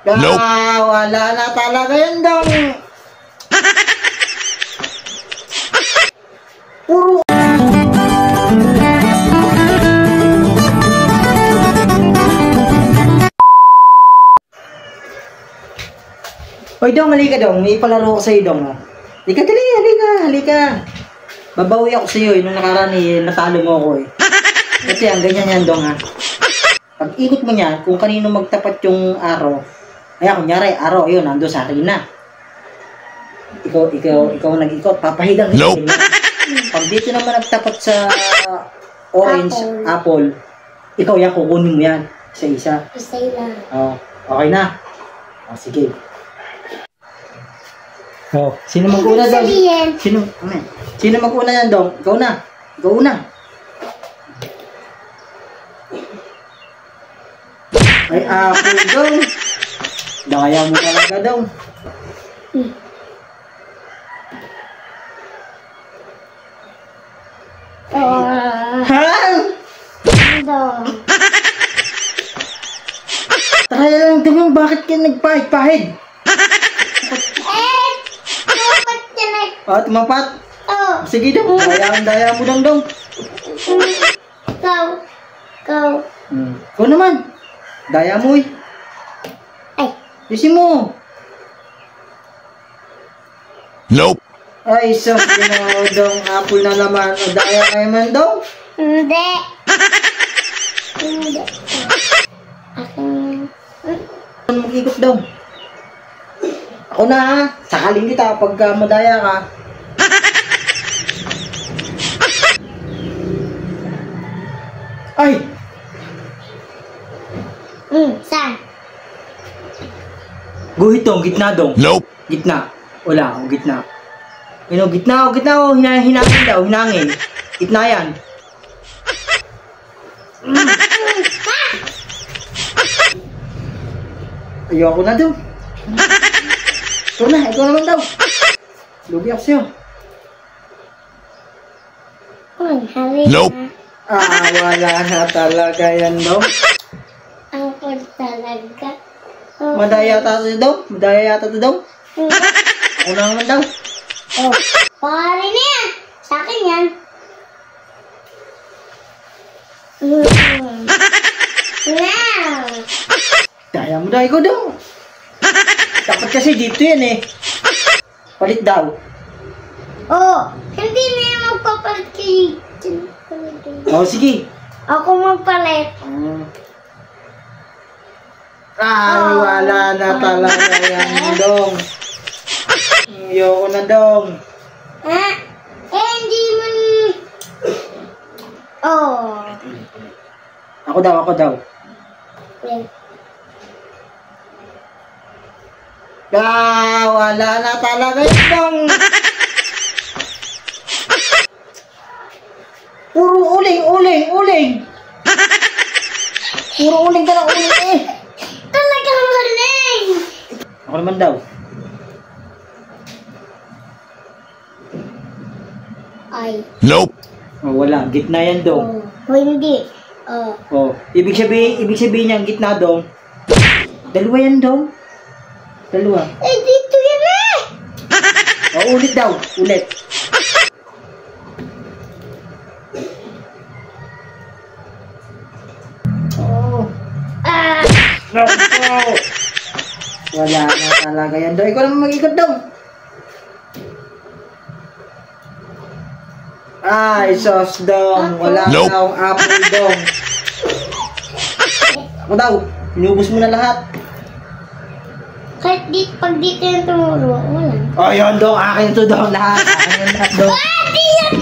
Nope. Wala na talaga yan dong. Puro. Hoy dong, halika dong. May palaro ko sa'yo dong. Halika, dali, halika. Babawi ako sa'yo. Nung nakaraan natalo mo ako eh. Kasi ang ganyan yan dong ha. Pag ikot mo niya, kung kanino magtapat yung araw, ayan, kunyari, araw, yun, nando sa akin na. Ikaw nag-ikot, papahidang nope. Pag dito naman nagtapat sa orange, apple, ikaw yan, kukunin mo yan. Isa-isa. Isa lang. Oh, okay na. Oh, sige. Oh, sino mag-una daw? Sino mag-una yan, dong? Ikaw na. Ikaw una. Ay, apple, dong. Daya mo talaga, dong. Ha? Dong. Tara lang, dong. Bakit ka nagpahid-pahid? Tumapat yan eh. Oh, tumapat? Oh. Sige, dong. Daya mo, dong. Ikaw. Ikaw naman. Daya mo, eh. Ay. Yusin mo. Nope. Ay, so, dong. Apple na naman. O, daya kayo man, dong. Hindi. Akin. Mag-ikot daw. Ako na ha. Sakalin kita pagka madaya ka. Ay! Saan? Guhit dong, gitna dong. Nope. Gitna. Wala, o gitna. Yun o, gitna o. Hinangin daw, hinangin. Gitna yan. Ayoko na daw. Ikaw naman daw. Lugi ako sa'yo. Hari Nope. Wala na talaga yan daw. Ang talaga. Madaya yata to daw. Ako na naman daw. Oh, pare na yan. Sa akin yan. Now. Daya mo daw, ikaw daw. Dapat kasi dito yan eh. Palit daw. Oh, hindi na yan magpapalit kay... Sige. Ako magpalit. Wala na talaga yan, dong. Ayoko na, dong. Hindi man... Oh. Ako daw. Wala na talaga yan, dong. Puro uling. Puro uling ka na uling eh. Talagang galing. Ako naman daw. Ay. Nope. Wala, gitna yan, dong. Hindi. Ibig sabihin niya, gitna, dong. Dalawa yan, dong. Dalawa. Dito yan eh. Ulit daw. Ulit. Wala na talaga yan, dong. Ikaw naman mag-ikot, dong. Sos, dong. Wala Nope. na akong apple, dong. Ako daw. Inubos mo na lahat. Kahit pag dito yung tumuro, wala. Yun, dong. Akin to, dong. Lahat. Akin yung lahat, dong. Di yan